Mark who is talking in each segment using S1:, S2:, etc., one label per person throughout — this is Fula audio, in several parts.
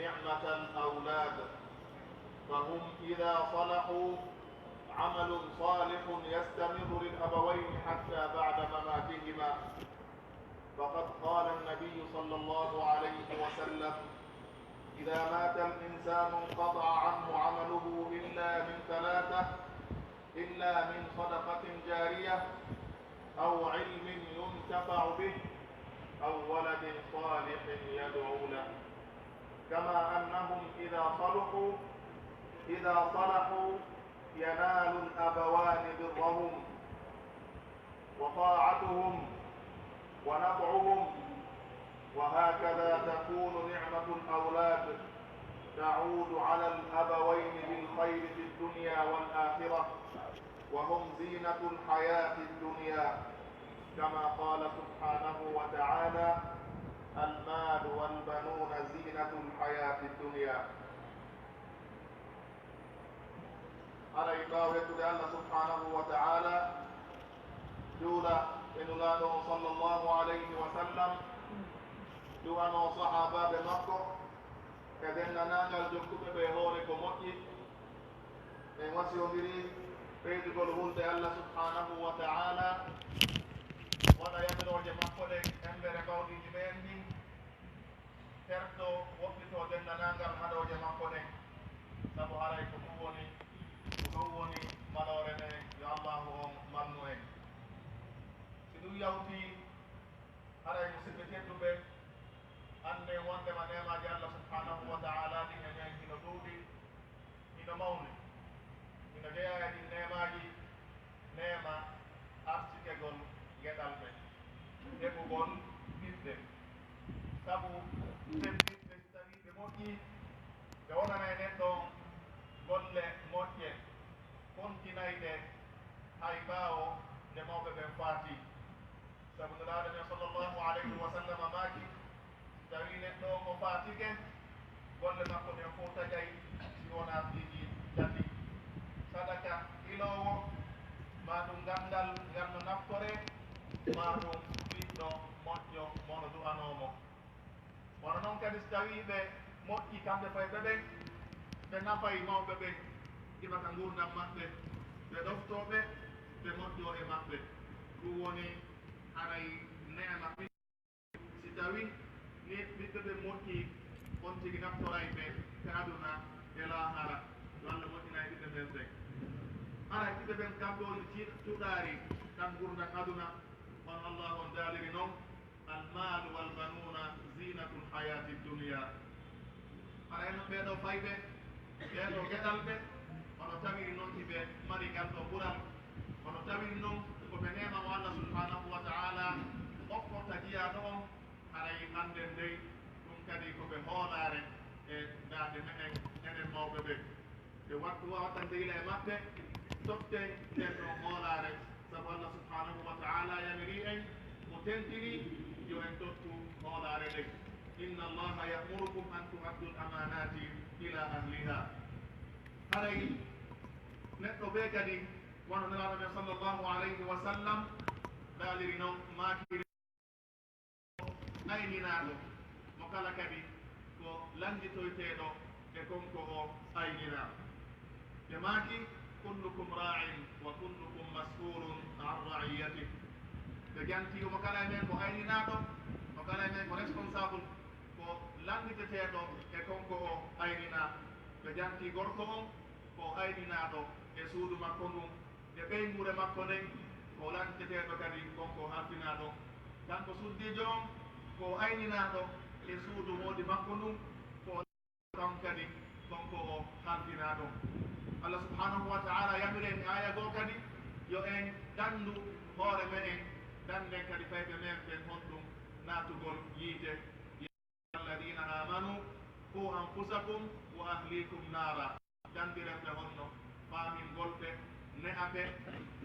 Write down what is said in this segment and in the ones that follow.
S1: نعمة الأولاد، فهم إذا صلحوا عمل صالح يستمر للأبوين حتى بعد مماتهما. فقد قال النبي صلى الله عليه وسلم: إذا مات الإنسان انقطع عنه عمله إلا من ثلاثة: إلا من صدقة جارية، أو علم ينتفع به، أو ولد صالح يدعو له. كما أنهم إذا صلحوا ينال الأبوان برهم وطاعتهم ونفعهم، وهكذا تكون نعمة الأولاد تعود على الأبوين بالخير في الدنيا والآخرة، وهم زينة الحياة الدنيا، كما قال سبحانه وتعالى: المال والبنون زينة الحياة الدنيا. على إباوة الله سبحانه وتعالى جولا إنه صلى الله عليه وسلم جوانا صحابة بمكة كذن نانجل جكوب بهوري كموكي من وسيومري بيد قلوب الله سبحانه وتعالى ولا يمنو جمكة أمبر قولي جميعني terto woppito dennanangal haɗoje makko ɗen sabu haray ko ɗum woni malore ne yo allahu on mannu en. Si ɗum yawti haray musidɓe tedduɓe, hande wondema nemaji allah subhanahu wa taala ɗi enen hino ɗuuɗi hino mawni, hino jeeya e ɗin nemaji nema artikegol gueɗal ɓe heɓugol ɓiɓɓe. Sabu ɓen ɓiɓɓe so tawi ɓe moƴƴi ɓe wonana e neɗɗo golle moƴƴe kontinayɗe hay ɓaawo nde mawɓe ɓen faati. Sabu nulaaɗo men sallllahu alayhi wa sallam maaki so tawi neɗɗo o faatike golle makko ɗen fof taƴay si wona piiji tati: sadaka ilowo, ma ɗum gandal ngal no naftore, ma ɗum ɓiɗɗo moƴƴo mono du'anomo. Wono noon kadi so tawi ɓe moƴƴi kamɓe faye ɓeɓen ɓe nafayi mawɓe ɓen iɓata gurdam maɓɓe, ɓe ɗoftoɓe, ɓe moƴƴo e maɓɓe. ɗum woni haray nema si tawi ni ɓiɓɓe ɓe moƴƴi on tigi naftoray ɓe e aduna e lahara yo allah moƴƴinayi ɓiɓɓe ɓen ɓen. haray ɓiɓɓe ɓen kamɓe woni cuɗari tan gurdam aduna on allah on daaliri noon: almalu walbanuna zinatul hayati dunia. haray no ɓeɗo fayɓe ɓeɗo gueɗal ɓe ono tawiri noon hiɓe mari gal ɗo ɓural, ono tawiri noon koɓe nema mo allah subhanahu wa taala okkorta jiyaɗo on. haray hande ndey ɗum kadi koɓe hoolare e dade meɗen enen mawɓe ɓe. ɓe wattu wawatan deyila e maɓɓe toften nden ɗon hoolare, sabu allah subhanahu wa taala yamiri en mo tentiri yo en tottu hoolare ɗen: inna allaha yamurukum an tuaddu l amanati ila ahliha. haray neɗɗo ɓe kadi wono nelaɗo men sallllahu alayhi wa sallam daaliri noon makiri ayninaɗo mo kala kadi ko landitoyteɗo e konko o aynina. ɓe maaki: kullukum ra'in wa kullukum mas'ulun an ra'iyatih. ɓe janti omo kala e men ko ayninaɗo, mo kala e men ko responsable, ko landiteteɗo e konko o aynina. ɓe janti gorko on ko ayninaɗo e suudu makko ndun e ɓeygure makko nden, ko landiteteɗo kadi konko halfinaɗo. kanko suddijo on ko ayninaɗo e suudu woodi makko ndun, ko kan kadi konko o halfinaɗo. allah subhanahu wa taala yamiren e aya goo kadi yo en dandu hoore meɗen, danden kadi fayɓe men ɓen honɗum natugol yiite: alladina amanu qu anfusakum wa ahlikum nara. dandiren ɓe honno faamin golɓe ne'aɓe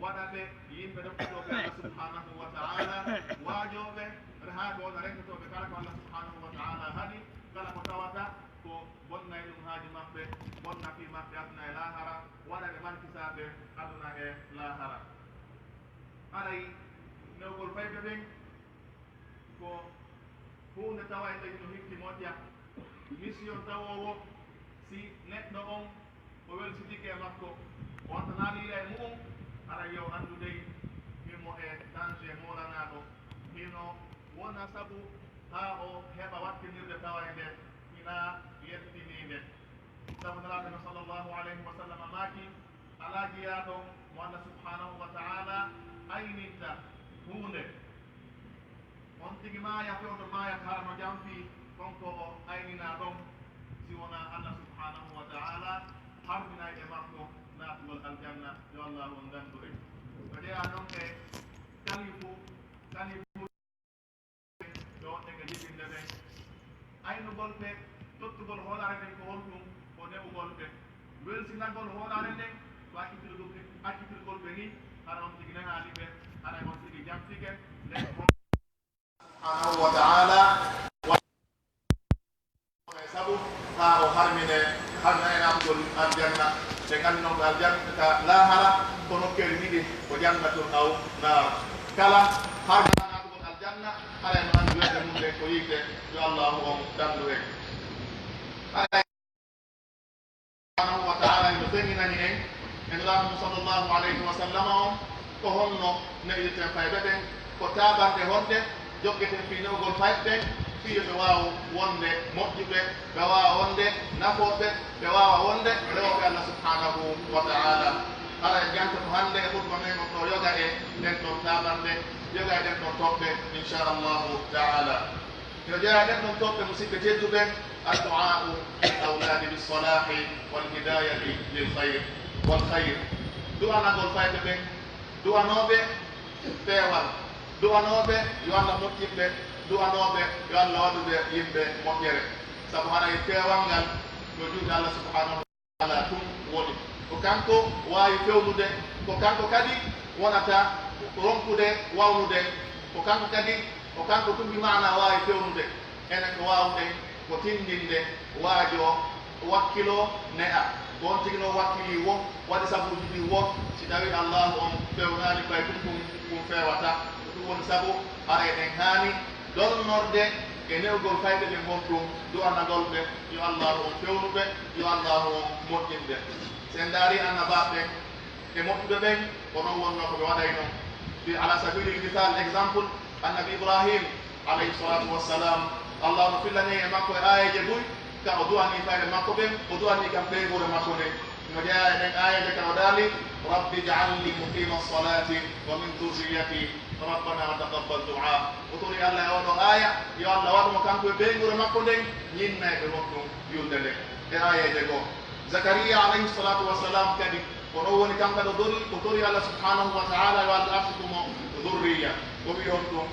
S1: waɗaɓe yimɓe ɗoftoɓe allah subhanahu wa taala, waajoɓe rehaaɓe wona rentotoɓe kala ko allah subhanahu wa taala haɗi, kala ko tawata ko bonnay ɗum haaji maɓɓe, bonna fi maɓɓe aduna e lahara, waɗaɓe mankisaɓe aduna e lahara. haray newgol fayɓe ɓen ko hunde tawayde no hikki moƴƴa, mission tawowo si neɗɗo on o weltitike makko wonta naaliila e mu'um ara yo anndude himo e danger molanaɗo hino wona sabu haa o heɓa wattinirde tawa e nden ina yettininde sabu nalaaɓe no sallllahu alayhi wa sallam maaki alaa jeyaaɗo mo allah subhanahu wa taala ayninta huunde on tigi maaya fewto maayat hara no jam fii konko o aynina ɗon si wona allah subhanahu wa taala harminayde makko naatugol aljanna yo allahu on gandu en to jeeya noon e kalifu yo wonɗe ga jibinde ɓen aynugol ɓe tottugol hoolare nden ko honɗum ko neɓugol ɓe welsinagol hoolare nden ko accitirgol ɓe ni hara on tigi nehaali ɓe hara on tigi jamtige nden subhanahu wa taala sabu ha o harmine naatugol aljanna ɓe nganndi noon ko aljanna ka laahara ko nokkere ɗiɗi ko jannatul aw naar kala harmina naatugol aljanna hara no anndi welde mum nden ko yiite yo allahu on dandu en subhanahu wa taala no feŋinani en e nulaamu sallllahu alayhi wa sallam on ko honno neɗirten fayɓe ɓen ko taaɓande honde joggeten fiinewgol fayɓe ɓen fiyo ɓe waawa wonde moƴƴuɓe ɓe waawa wonde nafoɓe ɓe waawa wonde rewɓe allah subhanahu wa taala ara e janta to hannde e ɓurma men on ɗo yoga e ɗen ɗon taaɓande yoga e ɗen ɗon toɓɓe inchallahu taala yo jeeya ɗen ɗon toɓɓe musidɓe tedduɓe addu'au lilawladi bisalahi walhidayati lilkhayr walkhayr du'anagol fayɓe ɓen du'anoɓe peewal du'anoɓe yo allah moƴƴinɓe du'anoɓe yo allah waɗuɓe yimɓe moƴƴere sabu hara e peewal ngal yo juuɗe allah subhanahu wa taala tum woni ko kanko waawi fewnude ko kanko kadi wonata ronkude wawnude ko kanko kadi ko kanko tumbi mana waawi fewnude enen ko waawɗen ko tindinde waajo wakkilo ne'a ko on tigi noon wakkili wo waɗi sabuji ɗi wo si tawi allahu on fewnaani koye tum ɗum fewata ko ɗum woni sabu hara eɗen haani ɗonnorde e newgol fayɓe ɓe gonɗum du'anagol ɓe yo allahu on fewnuɓe yo allahu on moƴƴinɓe sen daari annabaɓe e moƴƴuɓe ɓen ko noon wonno ko ɓe waɗay noon fi ala sabili misal exemple annabi ibrahim alayhi salatu wassalam allah no fillani e makko e ayeje duy ka o du'ani fayɓe makko ɓen o du'ani kam ɓeygore makko nde no jeeya e ɗen ayeje ka o daali rabbi ja'alni muqima salati wa min dhurriyati rabbana wa taqabbal du'a o tori allah e oɗo aya yo allah waɗumo kanko e ɓeygore makko nden ñinna e ɓe wonɗum yulde nde e ayeje goo zakariya alayhi salatu wassalam kadi ko ɗo woni kam kadi o tori allah subhanahu wa taala yo allah arsukumo dhurriya o wi on ɗum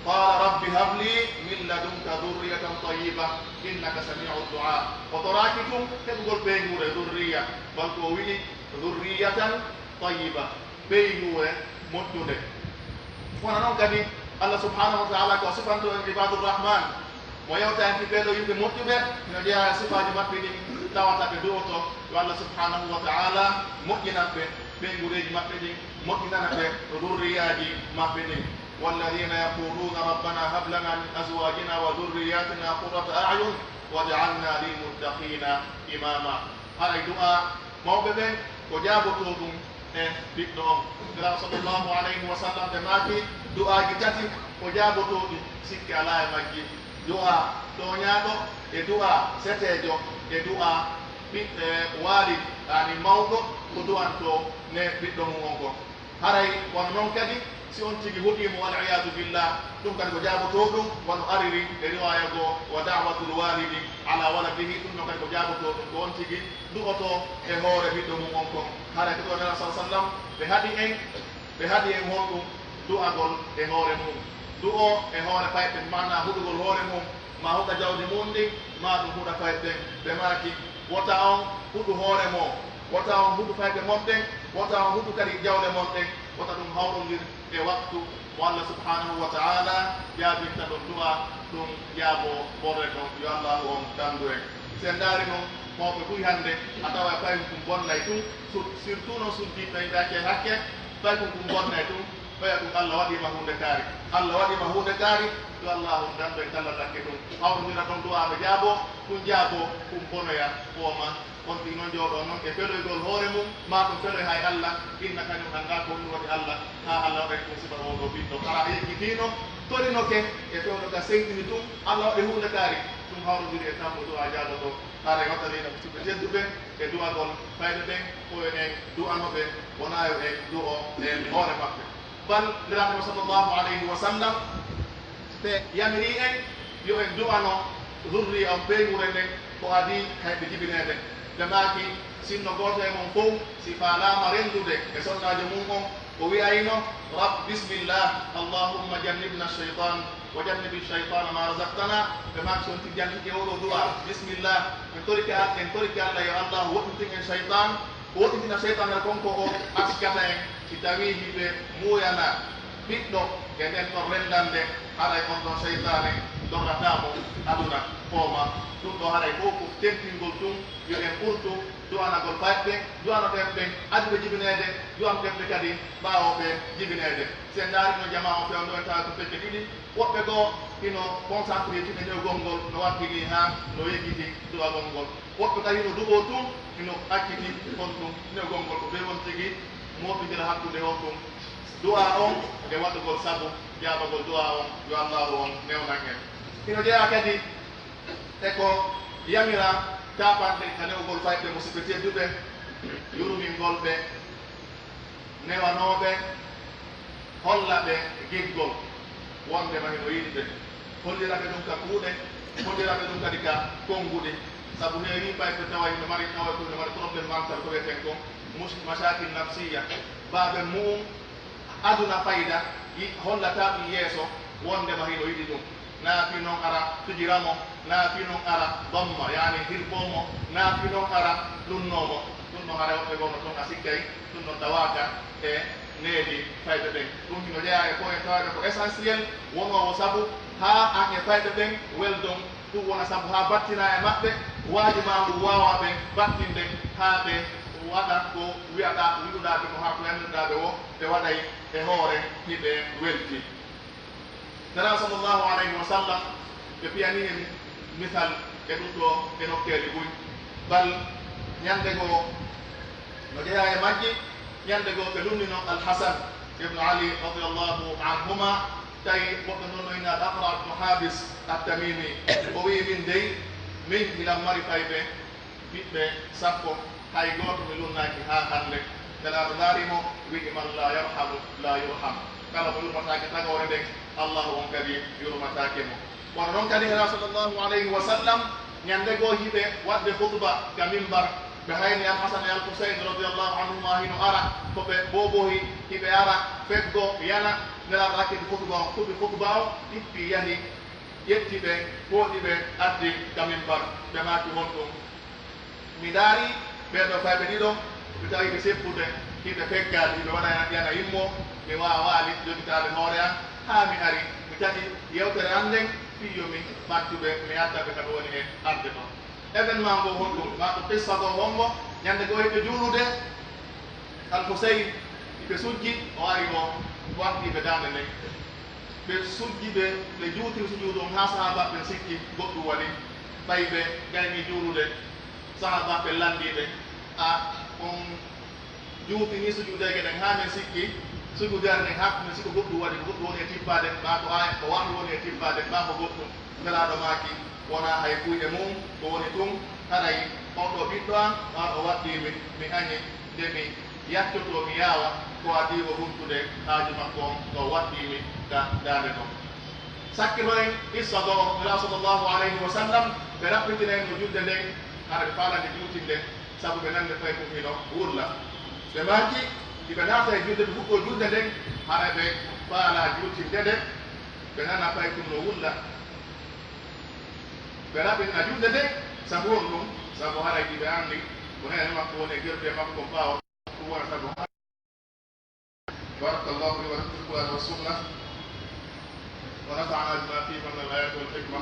S1: qala rabbi habli min ladunka dhurriyatan tayyiba innaka samiu du'a o toraki tum heɓugol ɓeygure dhurriya balko o wi'i dhurriyatan tayyiba ɓeygure moƴƴude wona noon kadi allah subhanahu wa taala ko sifanto en ibadurrahman mo yewtanti ɓeɗo yimɓe moƴƴuɓe no jeeya sifaji maɓɓe ɗi tawata ɓe du'oto yo allah subhanahu wa taala moƴƴinanɓe ɓeygureji maɓɓe ɗin moƴƴinana ɓe dhurriyaji maɓɓe ɗin والذين يقولون ربنا هب لنا من ازواجنا وذرياتنا قرة اعين واجعلنا للمتقين اماما هاي دعاء موɓe ɓen ko jaaboto ɗum e ɓiɗɗo on ngra sallllahu alayhi wa sallam ɓe maaki du'aji tati ko jaabotoɗi sikki ala e majji du'a toñaɗo e du'a setejo e du'a ɓiɓɓe waalid ani mawɗo ko du'anto ne ɓiɗɗo mum on ko haray wono noon kadi si on tigi huɗimo waliyadu billah ɗum kadi ko jaaboto ɗum wono ariri e riwaya goo wa dawatul walidi ala waladihi ɗum no kadi ko jaaboto ɗum ko on tigi du'oto e hoore ɓiɗɗo mum on kon haray ko ɗo nana sa sallam ɓe haɗi en honɗum du'agol e hoore mum du'o e hoore fayɓe mana huɗugol hoore mum ma huɗa jawdi mum ɗin ma ɗum huɗa fayɓe ɓe maaki wota on huɗu hoore mo wota on huɗu fayɓe mon ɗen wota on huɗu kadi jawɗe mon ɗen wota ɗum hawrondir e waktu mo allah subhanahu wa taala jaabinta ɗon du'a ɗum jaabo ɓorde ɗon yo allahu on dandu en sen daari noon mawɓe ɓuuri hannde a tawa fayin ɗum bonnay ɗum surtout noon suddiɓe yiɗake hakke fay ko kum bonne tum fay ko Allah wadi ma hunde kaari Allah wadi ma hunde kaari to Allah dan be kala takke tum awru dina ton du'a be jaabo kum bonoya foma on ti non jodo non e felo gol hoore mum ma ko felo hay Allah inna kanyum anda ko wadi Allah ha Allah be ko siba o do biddo kara yekitino torino ke e felo ga sentini tum Allah wadi hunde kaari tum hawru dire tambo du'a jaabo to are watani na tibe teddube e du'a gol fayde den ko en du'a no be wona yo e du'o e hoore makko bal niraɓe sallllahu alayhi wa sallam te yamiri en yo en du'ano zurri am peygure nden ko adi hayɓe jibinede ɓe maaki sinno goto e mon fof si falama rendude e sonnajo mum on o wiyayno rab bisimillah allahumma jannibna cheytan wa jannibi cheytana ma razaqtana ɓe maaki son tig jannike oɗo du'a bisimillah en torike allah yo allah woɗɗitin en cheytan ko woɗɗitina cheytan ere konko o askata en si tawi hiɓe muyana ɓiɗɗo e nden ɗon rendande haɗay on ɗon cheytane dorratamo aduna fooma ɗum ɗo haɗay fof ko tentingol ɗum yo en ɓurtu du'anagol fayɓe du'anoɗen ɓen adiɓe jibinede du'anɗen ɓe kadi ɓawoɓe jibinede sen daari no jama o fewno en tawa ko fecce ɗiɗi woɓɓe goo ino concentré tine newgol ngol no wattini ha no yeggiti du'agol ngol woɓɓe kadi no duɓo tum ino acciti on ɗum newgol ngol ko ɓe won tigui moɓidira hakkude on ɗum du'a on e waɗugol sabu jaabagol du'a on yo allahu on newnan en ino jeeya kadi eko yamira tapanɗe ka newgol fayɓe musidɓe tedduɓe yurmingol ɓe newanoɓe holla ɓe giggol wonde ma hino yiɗi ɓe holliraɓe ɗum ka kuuɗe holliraɓe ɗum kadi ka konguɗe sabu heeri ɓayɓe tawa ino mari probléme mental ko wiyeten ko masakil nafsiya baɓe mum aduna fayda hollata ɗum yeeso wondema hino yiɗi ɗum naafi noon ara fijiramo naafi noon ara domma yani hirbomo naafi noon ara ɗumnomo ɗum ɗon hara woɓɓe gono toon a sikkay ɗum ɗon tawaka e needi fayɓe ɓen ɗum hino jeeya e point tawaka ko essentiel wonowo sabu ha an e fayɓe ɓen weldon ɗum wona sabu ha battina e maɓɓe waaji ma ngu wawa ɓe battinde ha ɓe waɗa ko wiɗuɗaɓe ko ha ko yannuɗaɓe o ɓe waɗay e hoore hiɓe welti nana sallllahu alayhi wa sallam ɓe piyani en misal e ɗum ɗo e nokkeji ɓuy bal ñande goo no jeeya e majji ñande goo ɓe lumnino alhasan ibnu ali radiallahu anhuma tawi woɓɓe noon no ina aqra ibnu habis attamimi o wi min dey min hiɗan mari fayɓe ɓiɓɓe sappo hay gooto mi lumnaki ha hande nelaɗo daarimo wiɗi man la yarhamu la yurham kala mo yurmatake tagore nden allahu on kadi yurmatake mo kono noon kadi hela sallllahu alayhi wa sallam ñande goo hiɓe waɗde hutba ka mimbar ɓe hayni al hasan e al husayn radiallahu anhuma hino ara koɓe bobohi hiɓe ara feggo yana nelaɗo hakkidi hutba o huɓi hutba o ɗippi yahi ƴetti ɓe pooɗi ɓe addi ka mimbar ɓe maki hon ɗum mi daari ɓeɗo fayɓe ɗiɗo ɓe tawi ɓe seppude hiɓe feggaade hiɓe waɗa yana yimmo mi wawaali jogitaade hoore an haa mi ari mi taƴi yewtere an nden fiyomi ɓattuɓe mi addaɓe kaɓe woni e arde ɗon événement ngo honɗum ma ɗum qissa go hongo ñande goo hiɓe juulude al husayn ɓe sujji o ari o wattiɓe dande nden ɓe sujji ɓe juutiri sujuudu on haa sahabaɓe sikki goɗɗum waɗi ɓay ɓe gayni juulude sahabaɓe landiɓe a on juutini sujuudege ɗen haa men sikki sujudare nden hakkumen siko goɗɗum waɗi ko goɗɗum woni e tippade ma ko aya ko wahyi woni e tippade ma ko goɗɗum nelaɗo maaki wona hay kuyɗe mum ko woni tun haɗay on ɗo ɓiɗɗo an ma o waɗɗimi mi añi nde mi yattoto mi yaawa ko adi o humtude haaji makko on o waɗɗimi ka dande ɗon sakkino en issa ɗo nela sallllahu alayhi wa sallam ɓe raɓɓitina en no julde nden haɗa ɓe faalande juutinde sabu ɓe nande fay tum hino wurla ɓe maaki iɓe naata e julde ɓe fuɗɗo julde nden haɗa ɓe faala juutinde nde ɓe nana fay tum no wulla ɓe raɓɓitina julde nde sabu on ɗum sabu haɗa ɗiɓe anndi ko hene makko woni e gerde makko ko ɓaawa ɗum wona sabu barakallahu li wa lakum fil qur'ani was sunna wa nafa'ana bima fihi min al ayati wal hikma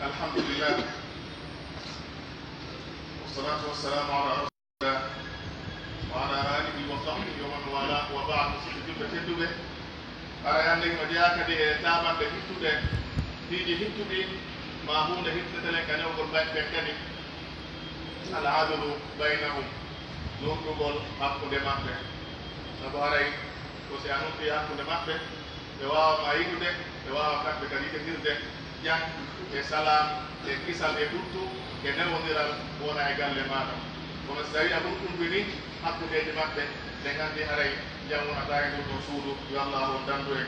S1: الحمد لله والصلاة والسلام على رسول الله وعلى آله وصحبه ومن والاه وبعد مسجد تدبه أرى أن المجاك دي تابا بهتده تيجي هتده ما هم هتده لك أن يقول بيت بكني العدل بينهم نقول حق دماغه سبحانه وسيانو في حق دماغه dewa maigude dewa kamɓe kadi ɗeɗirde jan e salam e kisal e ɗuttu e newodiral wona e galle maɗa kono so tawi a ɗumɗumbini hakkudeji maɓɓe ɗe gandi haray jam wonata e ɗum ɗo suudu yo allah on dandu en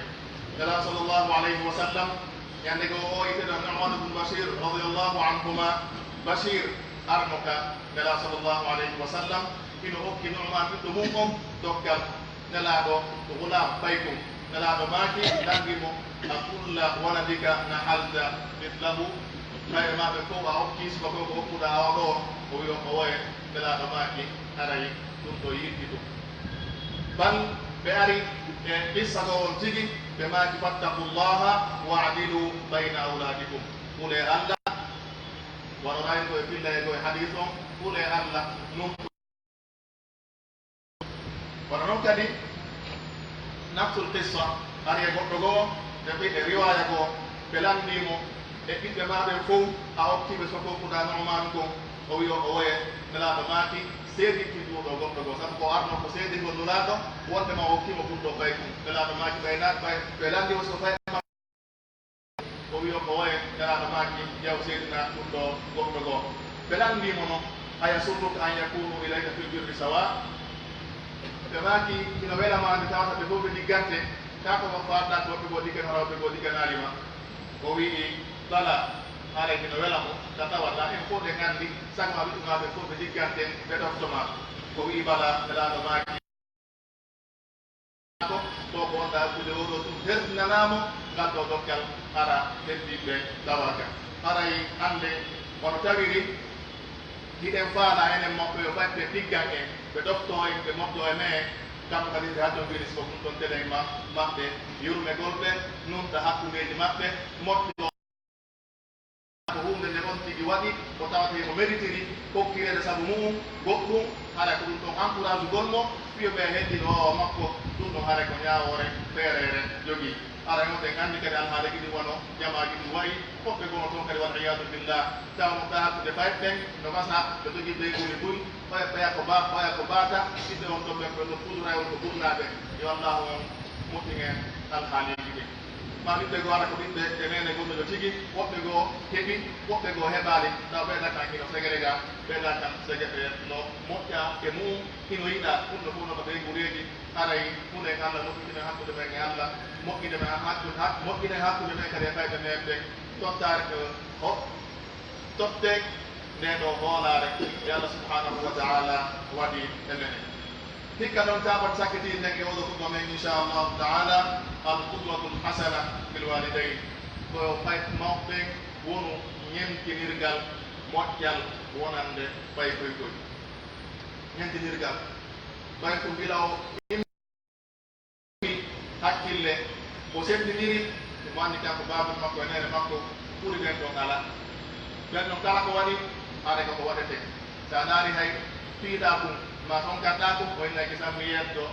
S1: nela sallllahu alayhi wa sallam ñande go o iteɗo numan ibne bachir radiallahu anhuma bachir arnoka nela sallllahu alayhi wa sallam ino hokki numan ɓiɗɗo mum on doggal nelaɗo ko gulam baykum nelaɗo maaki nangimo a kulla waladika nahalta mislahu ɓayre maɓe fof a hokki suka ko hokkuɗa awa ɗo o wi o woye nelaɗo maaki aray ɗum ɗo yiɗɗi ɗum bal ɓe ari e qissa ɗo on tigi ɓe maaki fattaqullaha waadilu bayna auladikum ɓuule allah wano nayi koye filla e koye hadis on ɓuule allah num kono noon kadi nafsul qissa ari e goɗɗo goo e riwaya goo ɓe landimo e ɓiɓɓe maɓen fof a hokkiɓe so kokkuɗa norman ko o wi o woye nelaɗo maaki seedinti ɗuɗo goɗɗo goo sabu ko arno ko seedingol nulaɗo wondema o hokkimo ɓurɗo baykum nelaɗo maaki ɓe landimo so fay o wi o woye nelaɗo maaki jew seedina ɗumɗo goɗɗo goo ɓe landimo noon aya surruka an yakunu ilayka fil birri sawa ɓe maaki ino welamade tawata ɓe fof ɓe diggante kako mo farɗa to ɓe go diggan haraw ɓe go digganalima o wii bala haray ino welamo ta tawata en fof ɗe gandi sagma ɓiɗɗumaɓe fof ɓe diggante ɓe ɗoftoma o wii bala nelaɗo maaki ko to ko wonta hakkude oɗo tum herdinanamo ngal ɗo doggal ara heddiɓe tawaga haray hande wono tawiri hiɗen faala enen moɓɓe yo fat ɓe diggan en ɓe ɗofto en ɓe moɓɗo e mee kamɓe kadi ɓe haddo mbiris ko ɗum ɗon tele maɓɓe yurmegol ɓe numta hakkudeji maɓɓe moƴƴo ko hunde nde on tigi waɗi ko tawate mo méritiri hokkirede saabu mum goɗɗum haɗa ko ɗum ɗon encourage gonno fiyoɓe heddino o makko ɗum ɗon haare ko ñawore feerere jogui ara on ɓe gandi kadi alhaala giɗi wono jamaji ɗum wayi foɓɓe gono toon kadi wal iyadu billah tawnoɗa hakkude fayɓɓen no gasa ɓe jogui ɓeyguri buy ɓaya ko baata ɓiɓɓe on ɗon ɓe kono pudura on ko ɓurnaɓe yo allah on moƴƴingen alhaaliji ɗi ma ɓiɓɓe goo ara ko ɓiɓɓe e nene gonnoɗo tigi woɓɓe goo heeɓi woɓɓe goo heɓali taw ɓeɗa kan kino segere ga ɓeɗa kan sege ɓe no moƴƴa e mum hino yiɗa ɗum ɗo fof nono ɓeygureji haray hunde allah moƴƴine hakkude men e allah moƴƴine men moƴƴine hakkude men kadi e fayɓe men ɓe tottare ko totte nden ɗo hoolare e allah subhanahu wa taala waɗi e menen hikka ɗon tabat sakkitinde e oɗo futba men inchallahu taala al qudwatul hasana bil walidain ko fay mawɓe wonu ñentinirgal moƴƴal wonande fay koykoy ñentinirgal ɓay ko mbila o hakkille o sendiniri mo andi kanko babel makko e nene makko ɓuri ɓen ɗon ala ɓen ɗon kala ko waɗi haɗa koko waɗete sa naari hay piiɗa ɗum ma tonkanɗa ɗum o innaki sammi yetto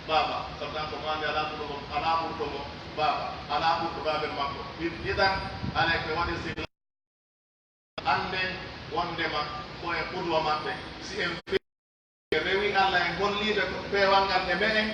S1: baba sabu tan ko mande ala ɓurɗomo baba ala ɓurɗo babel makko ɗiɗan alay koye waɗi si ande wondema ko e ɓurwa maɓɓe si en rewi allah en hollide ko peewal ngal e meɗen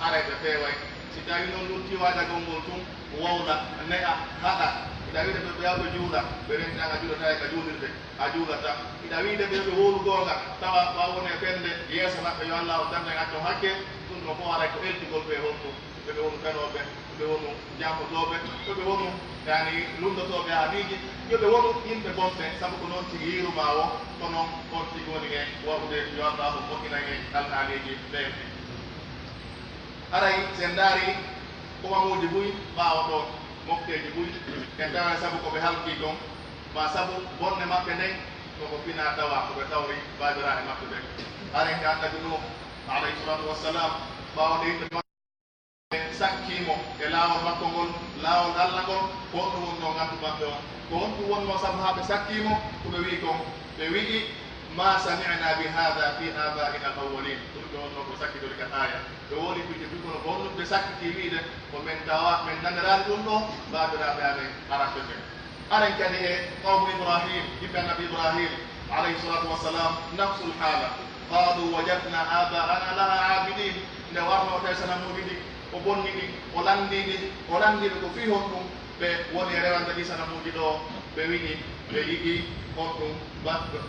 S1: aray ɓe peeway si tawi noon lutti waajagol ngol tum wowla ne'a haɗa ida wiide ɓe yawɓe juula ɓe rentag a juulata e ka juulirde a juulata ida wiide ɓe ɓe wowlu gonga tawa wawone fende yeeso maɓɓe yo allah o dannden acco hakke ɗum ɗo fof aray ko eltigol ɓe honɗu ɓeɓe wonu fenoɓe ɓe wonu jampotoɓe ɓeɓe wonu yani lumdotoɓe haadiji yoɓe wonu yimɓe bonɓe saabu ko noon tigi yiruma o ko noon on tigi woni e wawde yo allah o moƴƴinan e alhaaliji ɓeɓe aray sen daari komamuji buy ɓaawa ɗon mofteji buy en tawa sabu koɓe halki ɗon ma sabu bonne maɓɓe nden koko fina tawa koɓe tawri babiraɓe maɓɓe ɓe aren ka annabi nuh alayhi salatu wassalam ɓaawde yimɓe sakkimo e laawol makko ngol laawol Allah ngol ko on ɗum wonno ngandu maɓɓe on ko on ɗum wonno sabu haa ɓe sakkimo ko ɓe wi kon ɓe wi'i ma sami'na bi hada fi abaina al awwalin ɗum ɓe wonno ko sakkitode ka aya ɓe woni kuuje ɗum kono gonɗum ɓe sakkiti wiide ko men tawa men nanirani ɗum ɗo babiraɓe amen araɓɓe ɓen aren kadi e qawmu ibrahim yimɓe annabi ibrahim alayhi salatu wassalam nafsul hala qalu wajadna abaana laha abidin nde warno tawi sanamuji ɗi o bonni ɗi o landiɓe ko fi hon ɗum ɓe woni e rewande ɗi sanamuji ɗo ɓe wiɗi ɓe yiɗi on ɗum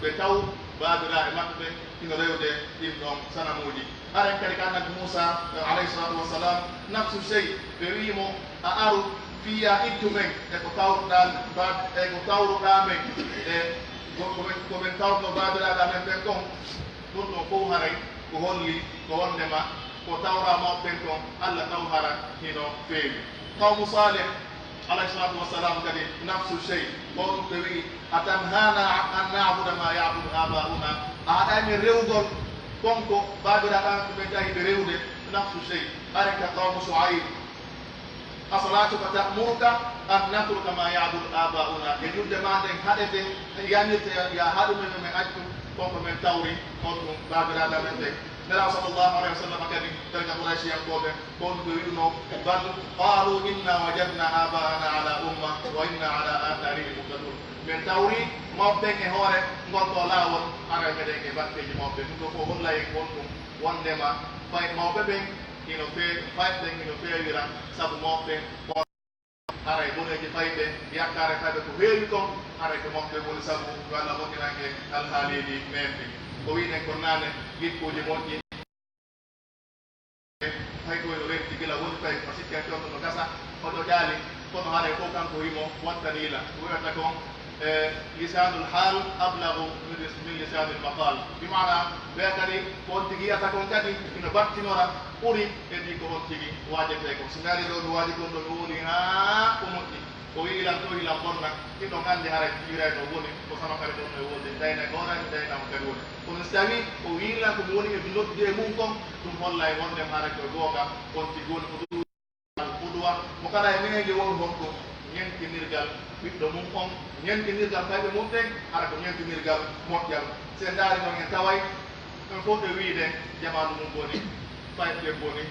S1: ɓe taw babiraɓe maɓɓe ɓe ino rewde ɗin ɗon sanamuji aren kadi ka annabi moussa alayhi salatu wassalam nafsu sey ɓe wimo a aru fiya ittu men e ko tawruɗa men e komin tawrno babiraɓe amen ɓen ɗon ɗum ɗon fof haray ko holli ko wondema ko tawra mawɓen kon Allah taw hara hino feewi qawmu salih alayhi salatu wassalam kadi nafsu sey ko ɗum ɓe wi atanhana an nabuda ma yabudu abauna a haɗamin rewgol konko babiraɓe amen ɓe jahiɓe rewde nafsu sey aren ka qawmu shuaib asalatuka ta'muruka an natruka ma yabudu abauna e julde ma nden haɗete yanirte ya haɗumen men accu konko men tawri on ɗum babiraɓe amen ɓe nela sallllahu alayhi wa sallam kadi darga quraysiyankoɓe ko ɗum ɓe wiɗuno bal qalu inna wajadna abaana ala umma wa inna ala atharihim muqtadun min tawri mawɓen e hoore gonɗo laawol ara meɗen e batteji mawɓe ɗum ɗo fof holla en won ɗum wondema fay mawɓe ɓen ino fayɓen ino feewira sabu mawɓe aray boneji fayɓe yakkare fayɓe ko heewi kon aray ko mawɓe woni sabu yo Allah moƴƴinanke alhaaliji men ɗi ko winen kon naane gikkuji moƴƴi hay koyno renti gila woni tawi ko sikki hen tonto no gasa oɗo ƴaali kono haaɗa fof kanko wimo wattanila wiyata kon lisanul hal ablagu min lisanil maqal bimana ɓe kadi ko on tigi yiyata kon kadi ino battinora ɓuri e ɗi ko on tigi waajete ko so ngari ɗo ɗo waaji kon ɗo ɗo woni ha ko moƴƴi o wi ilan to ilan bonna ɗiɗo gandi haray jirayno woni ko sama kadi ɗon no woni dayna gonani daynamo kadi woni kono so tawi o wiilan komi woni e noddi e mum kon ɗum holla e wondem haray koye googa on tigi woni ko ɗuɗuwa mo kala e mineji woni hon ɗum ñentinirgal ɓiɗɗo mum on ñentinirgal fayɓe mum ɗen hara ko ñentinirgal moƴƴal se ndaari noon en taway ɗum fof ɓe wiide jamanu mum boni fayɓe boni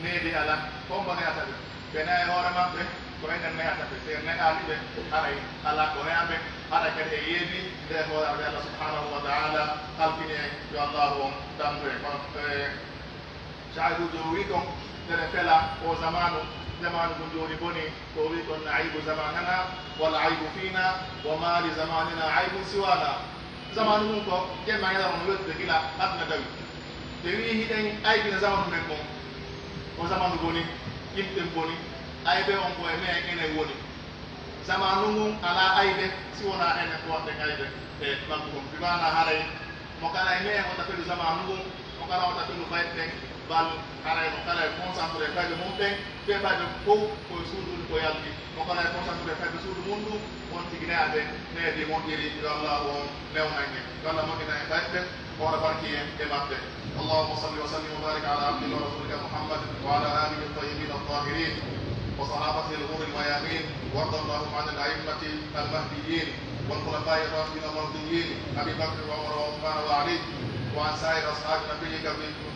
S1: needi ala kombo neyata ɓe ɓe nayi hoore maɓɓe ko enen neyata ɓe se neyaali ɓe haray ala ko neyaɓe haɗa kadi e yeebi nde hoorade Allah subhanahu wa taala halfini en yo allahu on damdu e kono sahibuji o wi kon ene fela o zamanu ko joni boni ko wi kon aibu zamanana walla aibu fina wa ma li zamanina aibu siwana zamanu mum ko jemma heɗa on weddude gila aduna dawi te wi hiɗen aybina zamanu men kon o zamanu boni yimɓen boni aybe on ko e me enen woni zamanu mum ala aybe si wona enen ko waɗɗen aybe e makko kon bimana haray mo kala e me en wota felu zamanu mum mo kala wota felu fayɗen bal haray mo kala e concentré fayɓe mum ɗen ɓe fayɓe fof koye suudude ko yalti mo kala e concentré fayɓe suudu mum ɗum on tigi neyaɓe needi moƴƴiri yo Allah on newnange yo Allah moƴƴina e fayɓe ora barki en e maɓɓe اللهم صل وسلم وبارك على عبدك ورسولك محمد وعلى اله الطيبين الطاهرين وصحابته الغر الميامين وارض اللهم عن الائمه المهديين والخلفاء الراشدين المرضيين ابي بكر وعمر وعثمان وعلي وعن سائر اصحاب نبيك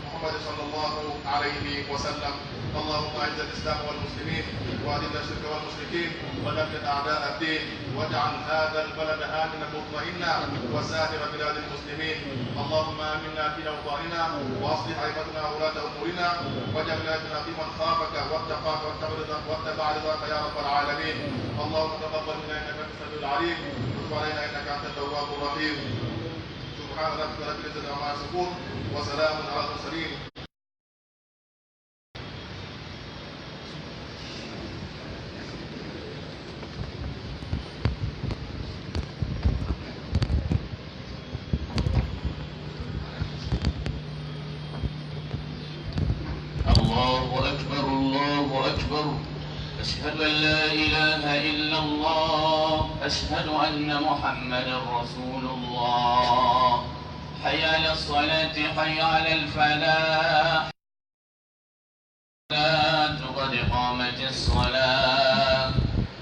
S1: محمد صلى الله عليه وسلم اللهم اعز الاسلام والمسلمين واذل الشرك والمشركين ودمر اعداء الدين واجعل هذا البلد امنا مطمئنا وسائر بلاد المسلمين اللهم امنا في اوطاننا واصلح ائمتنا وولاه امورنا واجعل ولايتنا في من خافك واتقاك واتبع رضاك يا رب العالمين اللهم تقبل منا انك انت السميع العليم وتب علينا انك انت التواب الرحيم سبحان ربك رب العزه عما يصفون وسلام على المرسلين
S2: أشهد أن لا إله إلا الله أشهد أن محمدا رسول الله حي على الصلاة حي على الفلاح قد قامت الصلاة.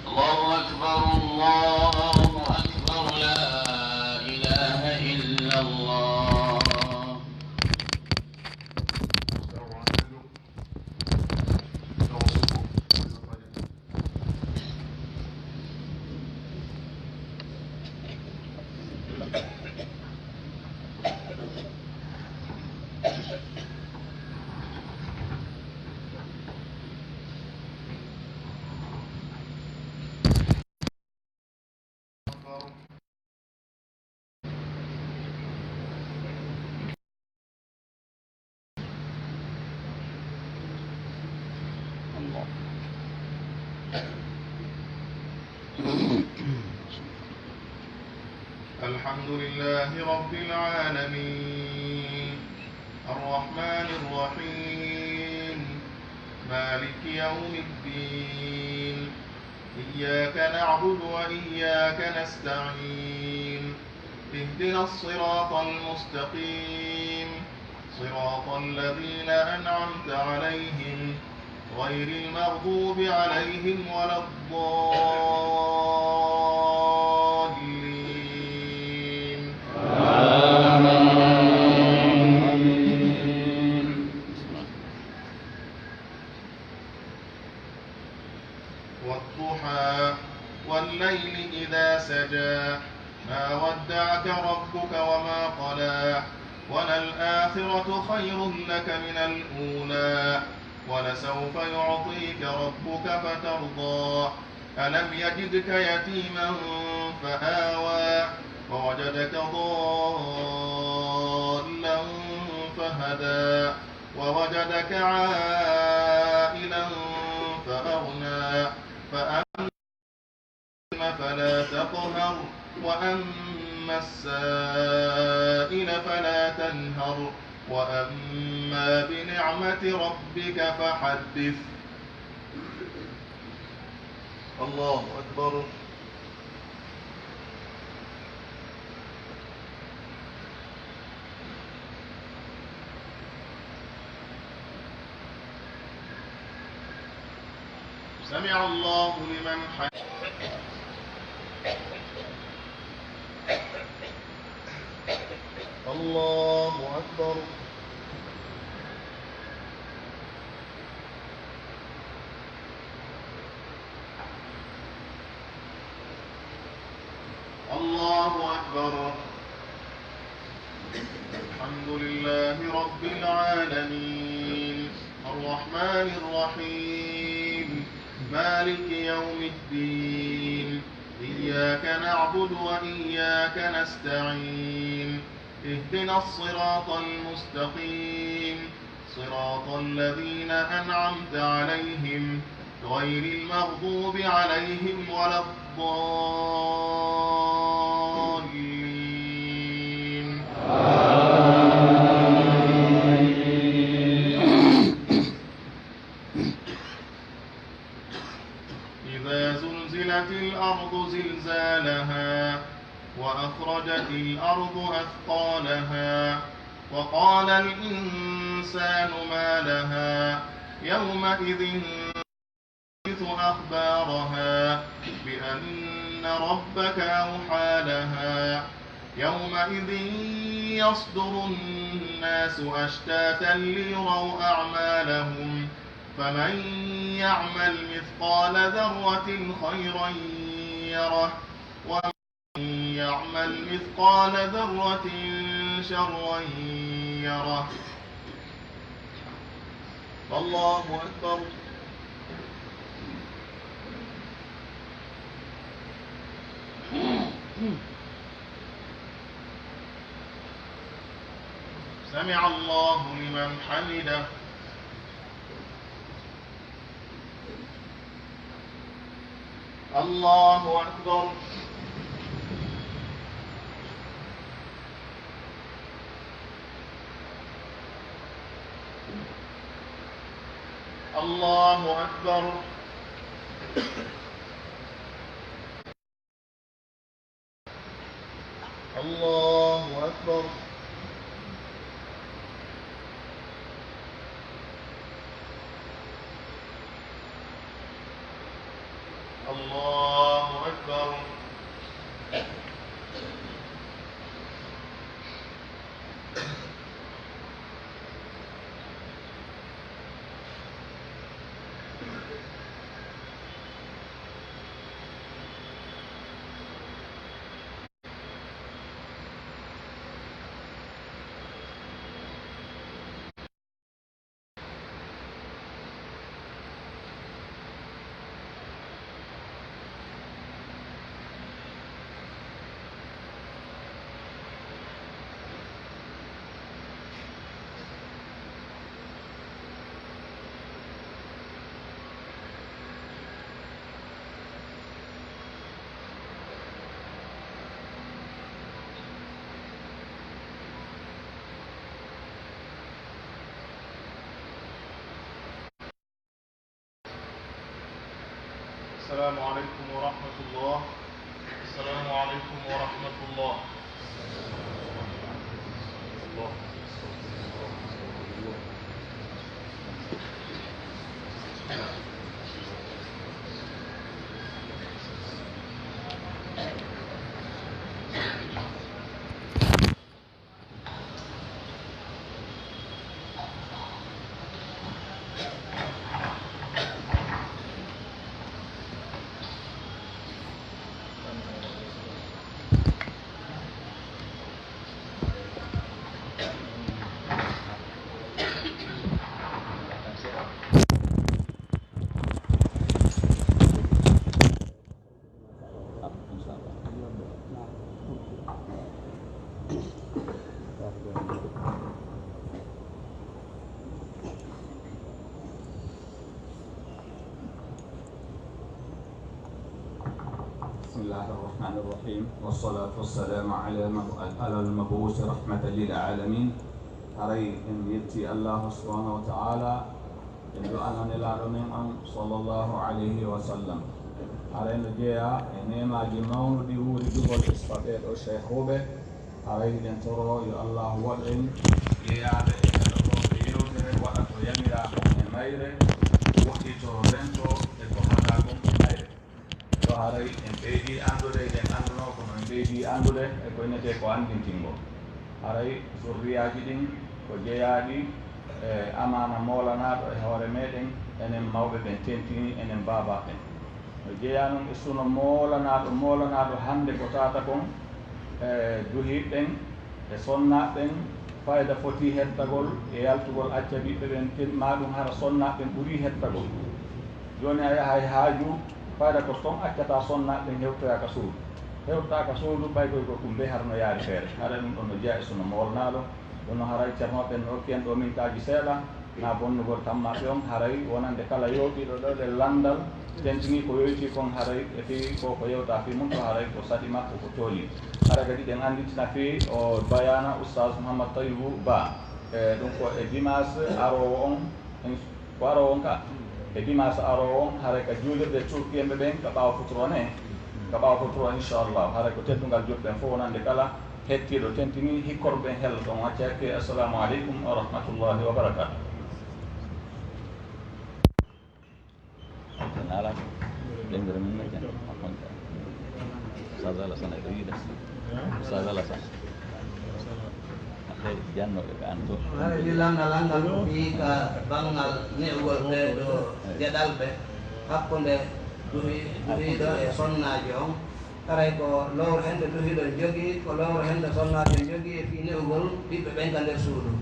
S2: الله أكبر الله أكبر لا إله إلا الله.
S1: الحمد لله رب العالمين الرحمن الرحيم مالك يوم الدين إياك نعبد وإياك نستعين اهدنا الصراط المستقيم صراط الذين أنعمت عليهم غير المغضوب عليهم ولا الضالين. والضحى والليل إذا سجى ما ودعك ربك وما قلى وللآخرة خير لك من الأولى ولسوف يعطيك ربك فترضى ألم يجدك يتيما فآوى ووجدك ضالا فهدى ووجدك عائلا فأغنى فأما فلا تقهر وأما السائل فلا تنهر وأما بنعمة ربك فحدث. الله أكبر. سمع الله لمن حمده. الله أكبر. الله أكبر. الحمد لله رب العالمين الرحمن الرحيم مالك يوم الدين إياك نعبد وإياك نستعين اهدنا الصراط المستقيم صراط الذين أنعمت عليهم غير المغضوب عليهم ولا الضالين. إذا زلزلت الأرض زلزالها وأخرجت الأرض أثقالها وقال الإنسان ما لها يومئذ تحدث أخبارها بأن ربك أوحى لها يومئذ يصدر الناس أشتاتا ليروا أعمالهم فمن يعمل مثقال ذرة خيرا يره ومن يعمل مثقال ذرة شرا يره. الله أكبر. سمع الله لمن حمده. الله أكبر. الله أكبر. الله أكبر. السلام عليكم ورحمة الله. السلام عليكم ورحمة الله.
S3: بسم الله الرحمن الرحيم والصلاة والسلام على المبعوث رحمة للعالمين أري إن يتي الله سبحانه وتعالى إن أنا نلعلم صلى الله عليه وسلم أري نجيا إنما جمعون ديور دول إسفادات الشيخوبة أري إن ترى يا الله وإن يا وقت يميرا ميرة وقت تورنتو إتوحدكم ميرة haray en ɓeydi andude eɗen anduno kono en ɓeydi andude e ko innete ko andintingo haray zurriyaji ɗin ko jeeyaɗi e amana molanaɗo e hoore meɗen enen mawɓe ɓen tentini enen baba ɓen no jeeya noon e suno molanaɗo hande ko tata kon e duhiɓɓen e sonnaɓɓen fayda foti hettagol e yaltugol acca ɓiɓɓe ɓen maɗum hara sonnaɓɓen ɓuuri hettagol joni a yahay haaju fayda ko ton accata sonnaɓe hewtoyaka suudu hewtaka suudu ɓay koy ko ɗum ɓe harno yaari feere haɗa ɗum ɗon no jeeya e suno molnaɗo ɗonno haray ceernoɓe no hokki en ɗo mintaji seeɗa na bonnugol tammaɓe on haray wonande kala yowɗiɗo ɗo ɗe landal tentini ko yoyti kon haray e fi ko yewta fi mum to haray ko saɗi makko ko tooli hara kadi ɗen anditina fi o bayana oustaz Mouhammad Tayyibou Ba e ɗum ko e dimanche arowo on ko arowo on ka e dimanche arowo on haray ka juulirde curkiemɓe ɓen ka ɓaawa futuro inchallah haray ko teddugal juɗɗen fof wonande kala hettiɗo tentini hikkorɓe ɓen hello ɗon wacce hakke assalamu aleykum wa rahmatullahi wa barakatuh.
S4: di landal ko wi ka bangal newgol ɓe ɗo geɗalɓe hakkude duhiɗo e sonnaji on haray ko lowre hende duhiɗo jogui ko lowre hende sonnaji jogui e fi newgol ɓiɓɓe ɓen ka nder suudu.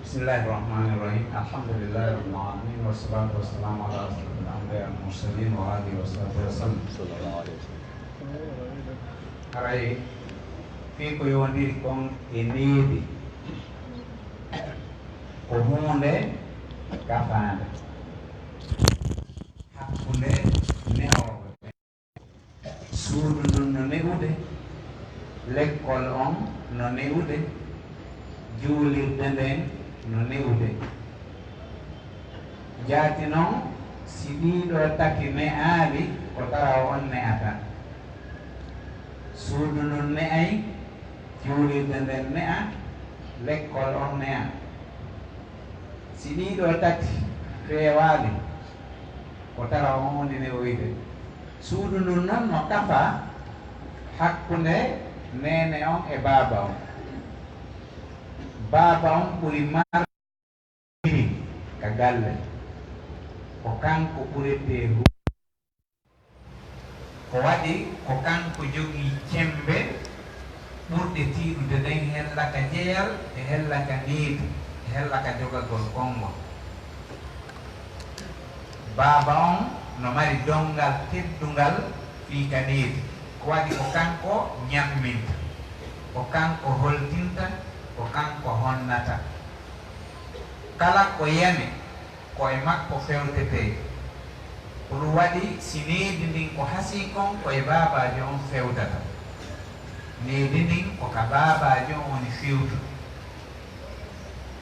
S5: Bismillahirrahmanirrahim. Alhamdulillahi rabbil alamin wassalatu wassalamu ala asyrafil anbiya'i wal mursalin wa alihi wasallam. Haray fi ko yowndiri kon e needi ko hunde gafande hakkunde newoɓe suudu ndun no newude l'école on no newude juulirde nden no newude jaati noon si ɗiɗo taki ne'aali ko tara on ne'ata suudu ndun ne'ay juulirde nden ne'a l'école on ne'a si ɗiɗo tati feewaali ko tara on woni newoyde suudu ndun noon no kafa hakkunde nene on e baaba on baaba on ɓuri mariri ka galle ko kanko ɓurete ko waɗi ko kanko jogii cembe ɓurɗe tiiɗude nden hellaka jeyal e hellaka needi e hellaka jogagol konngol baaba on no mari dongal teddungal fii ka needi ko waɗi ko kanko ñamminta ko kanko holtinta ko kanko honnata kala ko yame koye makko fewtete ko ɗum waɗi si needi ndin ko hasi kon koye baabaji on fewtata needi ndin ko ka baabaji on woni fewtu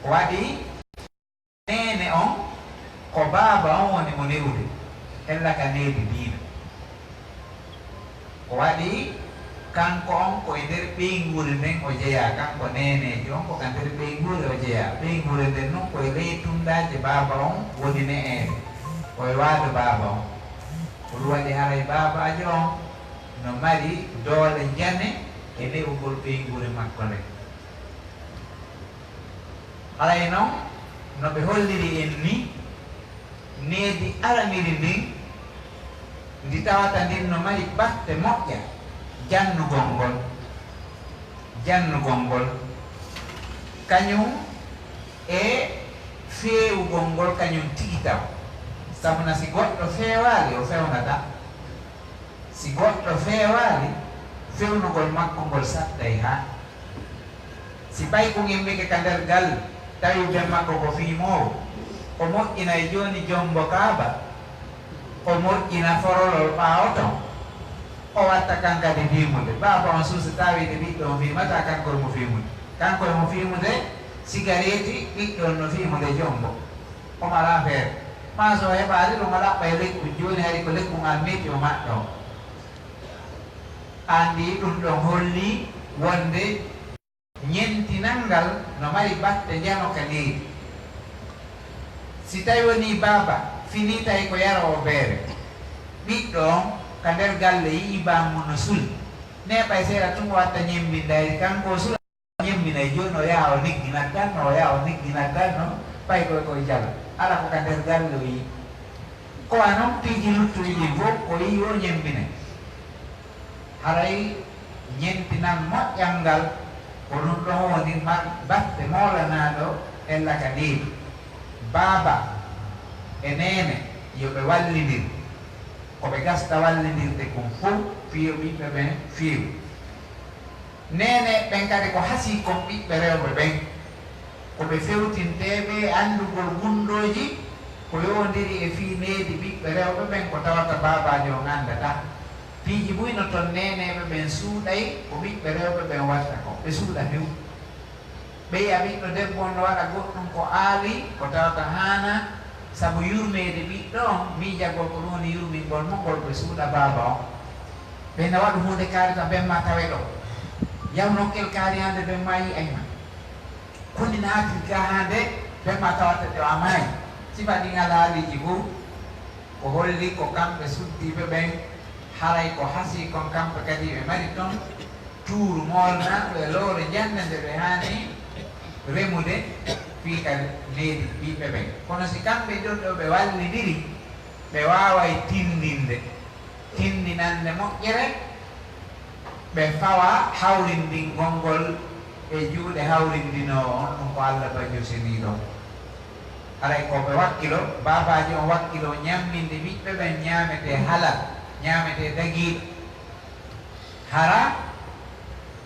S5: ko waɗi nene on ko baba on woni mo newde ella ka needi diina ko waɗi kanko on koye nder ɓeygure nden o jeeya kanko neneji on ko ka nder ɓeygure o jeeya ɓeygure nden noon koye ley tundaje baba on woni ne'ede koye waado baba on ko ɗum waɗi haray babaji on no mari doole jane e newugol ɓeygure makko nde haray noon no ɓe holliri en ni needi araniri ndin ndi tawata ndin no mari batte moƴƴa jannugol ngol kañum e feewugol ngol kañum tigi taw sabuna si goɗɗo feewaali o fewnata si goɗɗo feewaali fewnugol makko ngol saɗɗay ha si ɓay ko gimmike ka nder galle tawi ɓe makko ko fiimowo o moƴƴina e jooni jombo kaaba o moƴƴina forolol ɓaawoton o watta kankadi fiimude baba on suusi tawide ɓiɗɗo on fiimata kankoye mo fiimude kankoye mo fiimude cigareti ɓiɗɗon no fiimude jombo o mala feere ma so heɓaali ɗum o ɗaɓɓa e lekku jooni hari ko lekku ngal metti o maɗɗo andi ɗum ɗon holli wonde ñentinal ngal no mari batte jano ka leydi si tawi woni baba fini tawi ko yara o beere ɓiɗɗo on ka nder galle yii bamum no suli neɓay seeɗa tum watta ñembindayri kanko sula ñembinay joni o yaha o negginat tan no o yaha o negginat tan no ɓay koye koye jala ala ko ka nder galle o yii ko wa noon piiji luttuji fof o yii o ñembinay haray ñentinal moƴƴal ngal ko ɗum ɗon woni batte molanaɗo ella ka ndeeɗi baba e nene yoɓe wallidir koɓe gasta wallidirde kon fof fiyo ɓiɓɓe ɓen fiiw nene ɓen kadi ko hasi kon ɓiɓɓe rewɓe ɓen koɓe fewtinteɓe andugol gundoji ko yowdiri e fi needi ɓiɓɓe rewɓe ɓen ko tawata babaji o gandata piiji muyno toon neneɓe ɓen suuɗay ko ɓiɓɓe rewɓe ɓen watta ko ɓe suuɗa few ɓey a ɓiɗɗo debbo on no waɗa goɗɗum ko aali ko tawata hana sabu yurmede ɓiɗɗo on miijagol ko ɗum woni yurmingol mo ngol ɓe suuɗa baba on ɓeyna waɗu hunde kaari ta ɓenma tawe ɗo yaw nokkel kaari hande ɓenma yi ayma koni naati ga hande ɓenma tawata ɗo amayi sifa ɗin alaaliji fof ko holli ko kamɓe suddiɓe ɓen haray ko hasi kon kamɓe kadi ɓe mari toon tuuru molnaɓe lowre jande nde ɓe hani remude fiika leydi ɓiɓɓe ɓen kono si kamɓe ɗon ɗo ɓe wallidiri ɓe waway tindinande moƴƴere ɓe fawa hawrindingol ngol e juuɗe hawrindinowo on ɗum ko Allah bajosini ɗon haray koɓe wakkilo babaji on wakkilo ñamminde ɓiɓɓe ɓen ñamete halal ñamete daguiɗo hara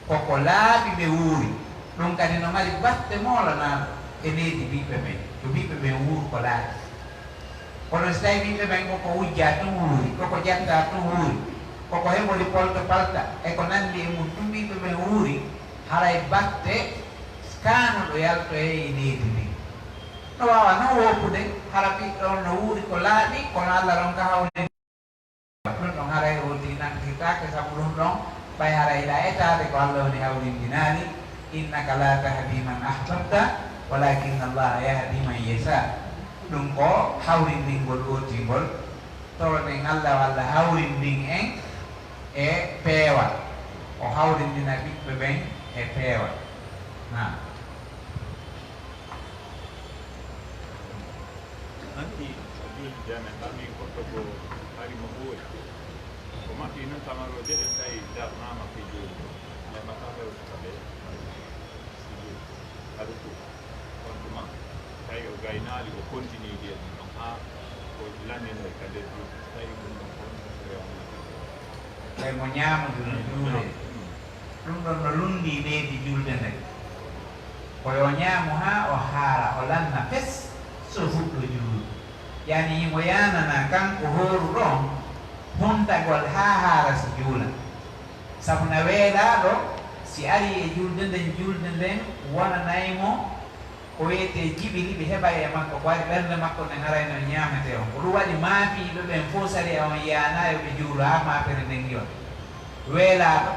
S5: koko laaɓi ɓe wuuri ɗum kadi no mari batte molanaɗo e needi ɓiɓɓe ɓen to ɓiɓɓe ɓen wuur ko laaɓi kono so tawi ɓiɓɓe ɓen koko wujja tum wuuri koko ƴetta tum wuuri koko heɓoli polto palta e ko nandi e mum ɗum ɓiɓɓe ɓen wuuri haray batte kanuɗo yalto e needi ndi no wawa noon woppude hara ɓiɗɗo on no wuuri ko laaɓi kono Allah ron ka hawde ɗum ɗon haray o dinantirtake sabu ɗum ɗon ɓay haray ɗa etade ko Allah woni hawrindinani innaka la tahdi man ahbabta walakinna allaha yahdi man yasha ɗum ko hawrindingol otingol towɗen Allah walla hawrindin en e peewal o hawrindina ɓiɓɓe ɓen e peewal na
S6: anti abdul jame ɗami goɗɗo ko hari mo ɓoori ko maɓɓi noon tamaroje ɗen tawi darnama fi joni nemata hewtataɓe haɗa ko on tuma tawi o gaynali o continue de ɗon ha o landinoy ka nder joni tawi ɗum ɗon on
S5: ɓay mo ñamude no juule ɗum ɗon no lundi leydi julde nde koyo ñaamu ha o haara o lanna fes so fuɗɗo juulu yani mo yanana kanko hooru ɗon huntagol ha haara so juula sabu na weelaɗo si ari e julde nden wonanaymo ko wiyete jibili ɓe heɓa e makko ko waɗi ɓernde makko nde harayno ñamete on ko ɗum waɗi maafiɓe ɓen fof sari on yanayo ɓe juulo ha mafere nden yon weelaɗo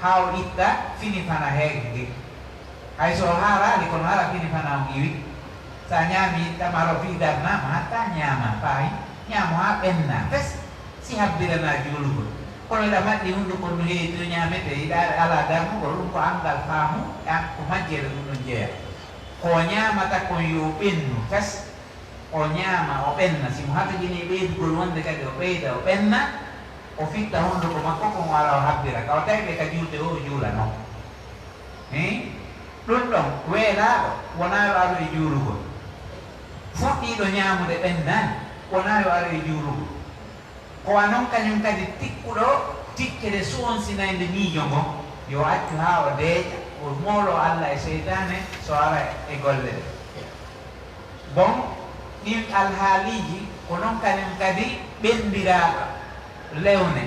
S5: ha o itta fini fana heege gel hay so haarali kono hara fini fana on iwi sa ñaami tamaro fi darnama hatta ñaama paayi ñaamo ha ɓenna fes si habbirana juulugol kono iɗa maɗɗi hunde ko no heewi to ñaamete iɗa ala darnugol ɗum ko angal faamu ko majjere ɗum ɗon jeeya ko ñaamata kon yo ɓennu fes o ñaama o ɓenna simo hatojini ɓeydugol wonde kadi o ɓeyda o ɓenna o fitta hunduko makko kon wala o habbira ka o tawi ɓe ka julde o juulano ɗum ɗon weelaaɗo wona yo aro e juulugol fuɗɗiiɗo ñaamude ɓennani wona yo aro e juulugol kowa noon kañum kadi tikkuɗo tikkede suwonsinayde miijo ngon yo accu ha o deeƴa o moolo Allah e seytane so ara e golle ɗe bon ɗin alhaaliji ko noon kañum kadi ɓendiraaɗo lewne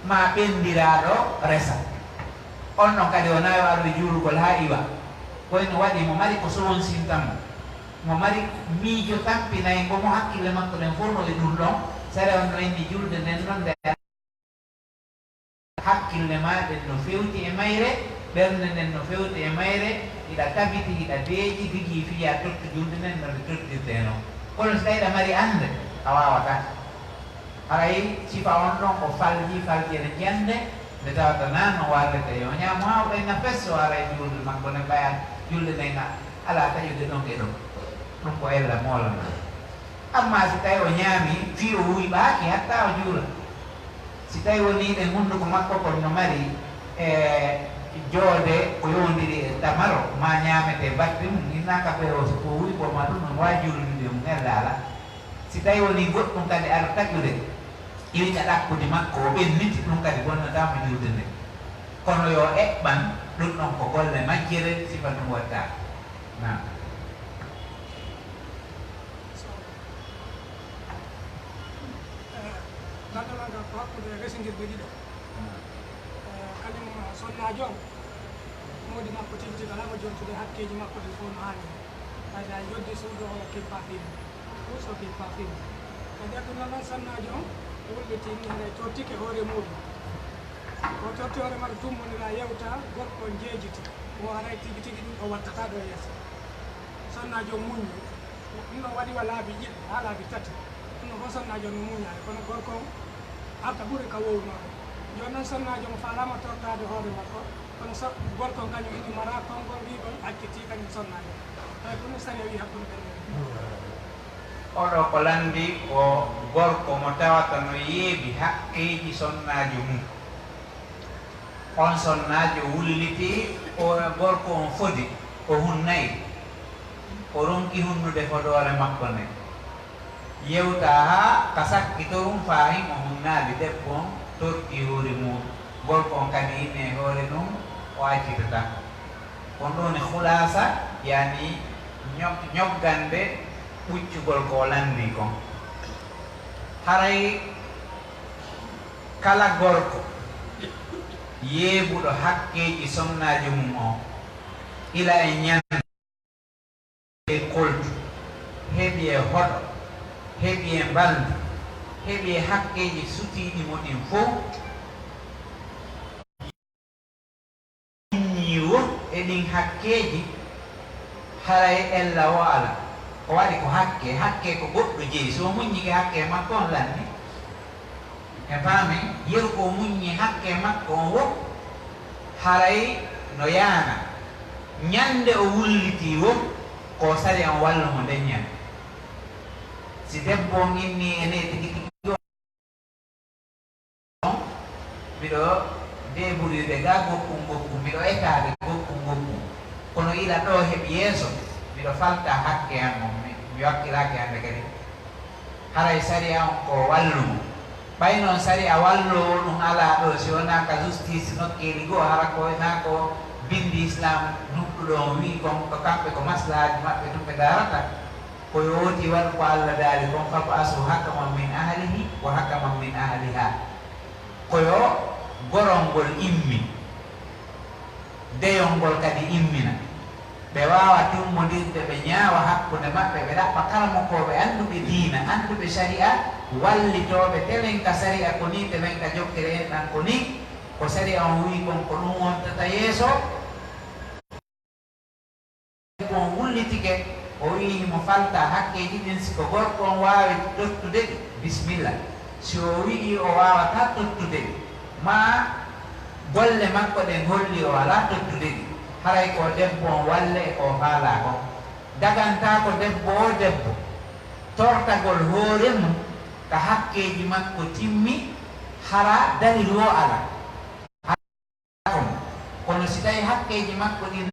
S5: ma ɓendiraaɗo resa on ɗon kadi wona yo aro e juulugol ha iwa koyno waɗi mo mari ko sowonsintanmo mo mari miijo tampinayi mbo mo hakkille makko ɗen fof no e ɗum ɗon sare on no inni julde nden noon nde hakkille maɗen no fewti e mayre ɓernde nden no fewti e mayre iɗa tabiti iɗa deeƴi digi fiya tottu julde nden no ɗe tottirte noon kono so tawi ɗa mari ande a wawata haray sifa on ɗon ko falji ene ƴande nde tawata nan no wallete yo ñaamo ha o ɓenna fes o ara e julde makko ne ɓayan julde nden ala taƴude ɗon e ɗon ɗum ko ella moolana amma si tawi o ñaami fi o wuyɓaaki hatta o juula si tawi woni ɗen hunnduko makko kon no mari joode ko yowndiri e tamaro ma ñaamete batte mum innaka fe o soko wuyɓoma ɗum non wawi juulnude mum ella ala si tawi woni goɗɗum kadi ara taƴude iwiña ɗakkude makko o ɓenniti ɗum kadi bonnatamo juulde nde kono yo eɓɓan ɗum ɗon ko golle majjere sifa ɗum watta nam
S7: landalaga ko hakkude resindirɓe ɗiɗo kañum sonnajo on modi makko tigitigalama jontude hakkeji makko ɗe fof no hani hayda joddi suudo o kippa fini so kippa fini kadi adduna noon sonnajo on wulɓetini haɗa tottike hoore muɗum o totti hoore maɗa tummonira yewta gorko jeejiti o aray tigi tigi ɗum o wattata ɗo yeeso sonnajo muñi ɗum ɗon waɗi wa laabi ɗiɗi ha laabi tati ɗum ɗon fof sonnajo no muñani kono gorko arta ɓuuri ka wownoɗo joni noon sonnajo mo falama tortade hoore makko kono gorko kañum ini mara konngol wiɗon acciti kañum sonnajo tawi ko ɗum sari a wi hakkude ɓen
S5: oɗo ko landi ko gorko mo tawata no yeeɓi hakkeji sonnajo mum on sonnajo wulliti o gorko on fodi o hunnayi o ronki hunnude hoɗore makko nde yewta ha ka sakkitorum fahim o hunnaaɓe debbo on torki hoore muɗum gorko on kadi ine hoore ɗum o accitata on ɗon e hulasa yani ñoggande ɓuccugol ko landi kon haray kala gorko yeeɓuɗo hakkeji sonnajo mum o ila e ñande e koltu heeɓi e hoɗo heeɓi e mbaldi heeɓi e hakkeji sutiɗi moɗin fof ñiwo e ɗin hakkeji haray ella o ala ko waɗi ko hakke ko goɗɗo jeeyi so muññike hakke makko on lanni e faami yeru ko muññi hakke makko on wo haray no yaana ñande o wulliti wo ko sari on wallu mo nden ñande si debbo on inni ene tigi tigi on mbiɗo deɓurirde ga gokkum mbiɗo ettade gokkum kono ila ɗo heɓi yeeso mbiɗo falta hakke an on mi wakkilaki hande kadi haray sari on ko wallumo ɓay noon sari a wallowo ɗum ala ɗo si wona ka justice nokkeli goo hara ko na ko bindi islam nupɗuɗo on wi kon ko kamɓe ko maslahaji maɓɓe ɗum ɓe darata ko yowoti waɗ ko Allah daali kon fa ko asu hakaman min ahlihi wa hakaman min ahliha koyo gorol ngol immi deyol ngol kadi immina ɓe wawa tummodirde ɓe ñaawa hakkude maɓɓe ɓe ɗaɓɓa kala mo ko ɓe annduɓe diina annduɓe sharia wallitoɓe telen ka sharia ko ni telen ka jokkere en ɗan ko ni ko sharia on wi kon ko ɗum wontata yeeso kon wullitike o wi mo falta hakkeji ɗin siko gorko on wawi tottude ɗi bisimilla si o wi o wawata tottude ɗi ma golle makko ɗen holli o ala tottude ɗi haray ko debbo on walle e ko faala kon daganta ko debbo o debbo tortagol hoore mum ka hakkeji makko timmi hara dalil o ala kono si tawi hakkeji makko ɗin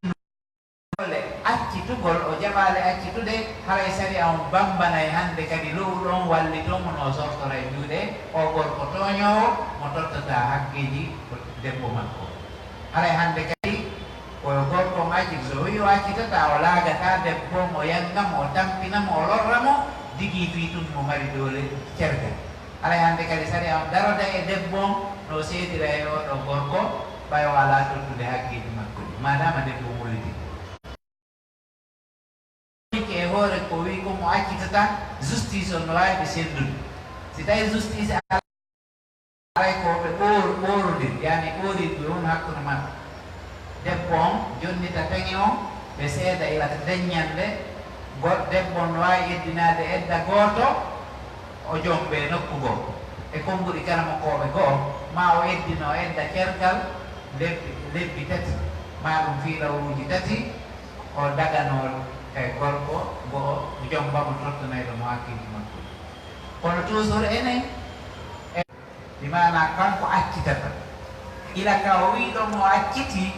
S5: golle accitugol o jaɓale accitude haray sari on bambanay hande kadi lowɗon wallitomo no sortora e juuɗe o gorko toñowo mo tottata hakkeji debbo makko haray hande kadi koyo gorko mo accita so wi o accitata o laagata debbo mo yangamo o tampinamo o lorramo digi fi tun mo mari doole cergal haray hande kadi sari on darada e debbo no seedira e oɗo gorko ɓay o ala tottude hakkeji makko ɗi madama debbo mulliti e hoore ko wi ko mo accitata justice on no wawi ɓe sendude si tawi justice aray ko ɓe ɓoorudir yani ɓooridɓe on hakkude maɓɓe debbo on jonnita peŋe on ɓe seeda ilata deññande debbo on no wawi yeddinade edda gooto o jomɓe nokku goo e konnguɗi kala mo koɓe goo ma o yeddino edda cergal lebbi tati ma ɗum fiilawuji tati o daganol e gorko goo jombamo tottanayɗo mo hakkiji makko kono toujours enen ɗi mana kanko accitata ila ka o wi ɗon mo acciti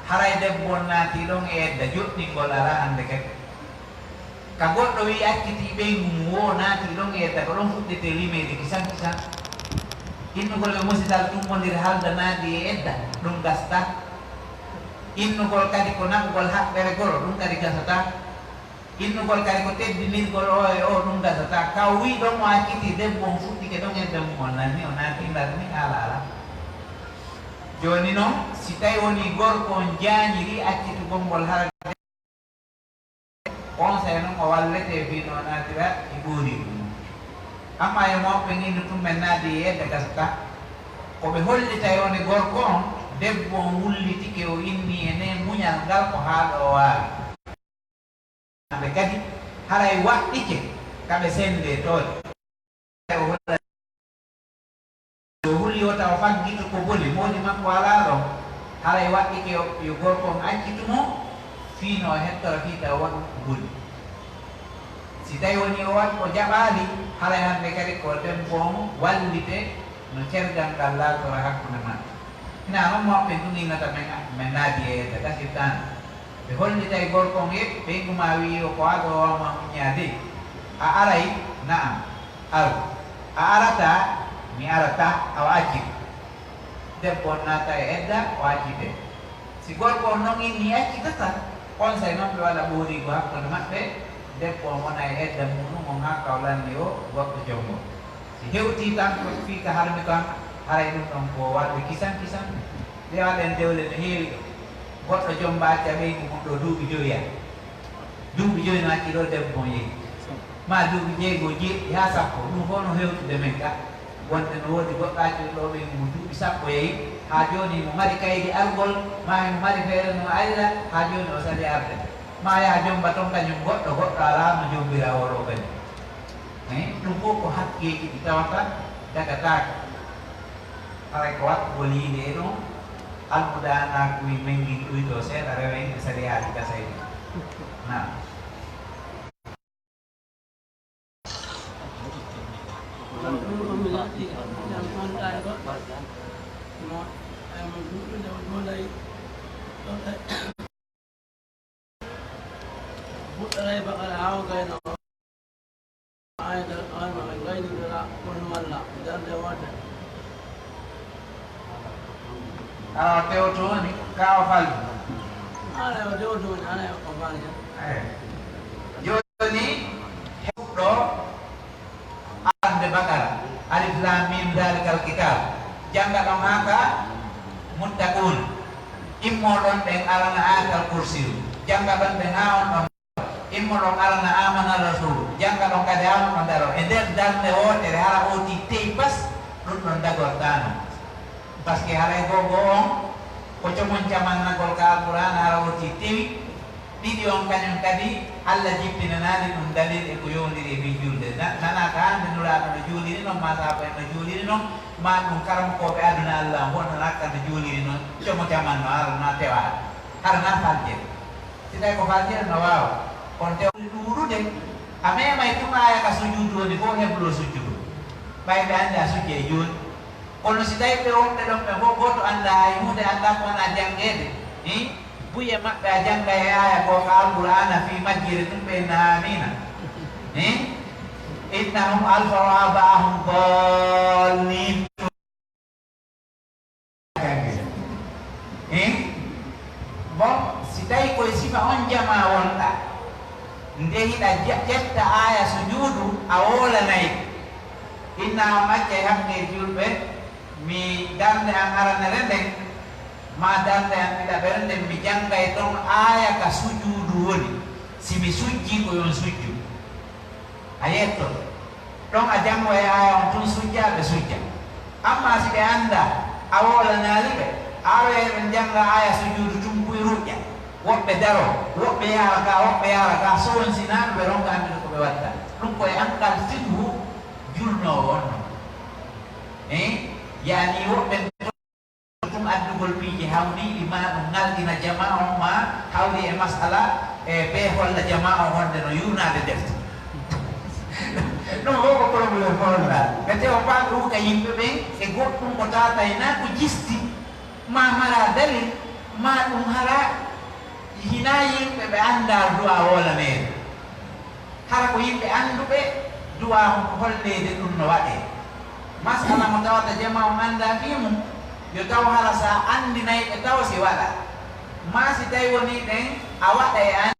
S5: haray debbo naati ɗon e edda joɗɗingol ala hande kadi ka goɗɗo wi acciti ɓeygu mum wo naati ɗon e edda ko ɗon fuɗɗete limeede kisan kisan innugol ɓe musidal tummodir haldanaadi e edda ɗum gasta innugol kadi ko naɓugol haɓɓere golo ɗum kadi gasata innugol kadi ko teddinirgol o e o ɗum gasata ka wi ɗon mo acciti debbo on fuɗɗike ɗon edda mum on nanni o naati ndarni ala ala joni noon si tawi woni gorko on jañiri accitugol ngol harade conseil noon o wallete fino naatira e ɓoori ɗum amma yo mawɓe nino tummen naadi e yedde gasata koɓe hollita e woni gorko on debbo on wullitike o inni e nen muñal ngal ko haaɗo o waawi ɓe kadi haray waɗɗike kaɓe sende toode o hulli o taw faggito ko boli moni makko ala ɗon haray waɗɗike yo gorko on accitumo fiino o hettora fi taw waɗ boli si tawi woni o waɗ o jaɓaali haray hande kadi ko debbo on wallite no cergal ngal laatora hakkude maɓɓe ina noon moɓɓe duninata men naadi e yedde gasirtani ɓe hollita e gorko on e ɓeyguma wi o ko waɗo wawma muñade a aray naam aru a arata mi arata awa accita debbo on naata e edda o accite si gorko on noon inni accitata conseil noon ɓe waɗa ɓoorigo hakkude maɓɓe debbo on wona e edda muɗum on ha kawlanni o goɗɗo jomgo si hewti tan ko fii ka harmi kan haray ɗum ɗon ko waɗɓe kisan kisan ɓe waɗen dewle no heewi ɗo goɗɗo jomba acca ɓeygu mum ɗo duuɓi joyi an duuɓi joyi no acci ɗo debbo on yehi ma duuɓi jeego jeeɗɗi ha sappo ɗum fof no hewtude men ka wonde no woodi goɗɗo accude ɗo ɓeygu mum duuɓi sappo yehi ha joni mo mari kaydi algol ma mo mari feere no arira ha joni o sali arde ma yaha jomba toon kañum goɗɗo ala no jombira oɗo kadi ɗum fof ko hakkeji ɗi tawata dagataka haray ko wattugol yiide e ɗum almudana kuy mengi ɗuyto seeɗa rewen e sariyaji gasayɗi nam
S8: buɗɗaray bakala haw gayno ayda ayma gaynidira kono malla darde wonde
S5: ala tewtoni ka o falli
S8: ala o tewtoni ala o falli
S5: joni heɓɗo arde bakara alif lam mim dalikal kitab janga ɗon ha ka muttaqun immodon ɗen alana atal kursiyu janga ɗon ɓe awon ɗon immo ɗon alana amana rasul janga ɗon kadi awon ɗon daro e nder darde wotere hara oti tey bas ɗum ɗon dagortano par ce que haray gogo on ko comon camannagol ka alqouran hara oti tewi ɗiɗi on kañum kadi Allah jippinanani ɗum dalil e ko yowdiri fi julde nana ka hande nuraɗo no juuliri noon ma saba en no juuliri noon ma ɗum karamokoɓe aduna Allah wonno nakka no juuliri noon como camanno harana tewaɗo harana faljere si tawi ko faljere no wawa kono tewde ɗuuɗude a memay tuma aya ka sujudu woni fof heblo sujjudu ɓayɓe andi a sujje e joni kono si tawi ɓe wonɓe ɗon ɓe fof goto anda hay hunde anda ko wona jangede buye maɓɓe a janga e aya ko ka alqur'ana fi majjire ɗum ɓe namina innahum alfaw abaahum dallin bon si tawi koye sifa on jama wonɗa nde hiɗa ƴetta aya sujudu a wolanayi innahum acca e hamde julɓe mi darde an aranere nden ma darde an ɗiɗaɓere nden mi janggay ɗon aya ka sujudu woni simi sujji ko yon sujju a yetto ɗon a jango e aya on tun sujja ɓe sujja amma si ɓe anda a wolanali ɓe awe ɓe janga aya sujudu tum buy ruƴƴa woɓɓe daro woɓɓe yaha ka sowon sinaɓe ɓe ronka andude ko ɓe watta ɗum koye ankal fiqhu julnowo wonno yani woɓɓe ɗum addugol piiji hawniɗi ma ɗum ngalɗina jama on ma hawri e masala e ɓe holla jama on wonde no yurnade defte ɗum fof ko probléme fonla ɓe tewo pa ɗuuka yimɓe ɓen e goɗɗum ko tatayna ko jisti ma mara dalil ma ɗum hara hina yimɓe ɓe anda duwa wolanede hara ko yimɓe anduɓe duwa hollede ɗum no waɗe masala mo tawata jama on anda fimum yo taw hara sa andinayi ɓe taw si waɗa ma si tawi woni ɗen a waɗa e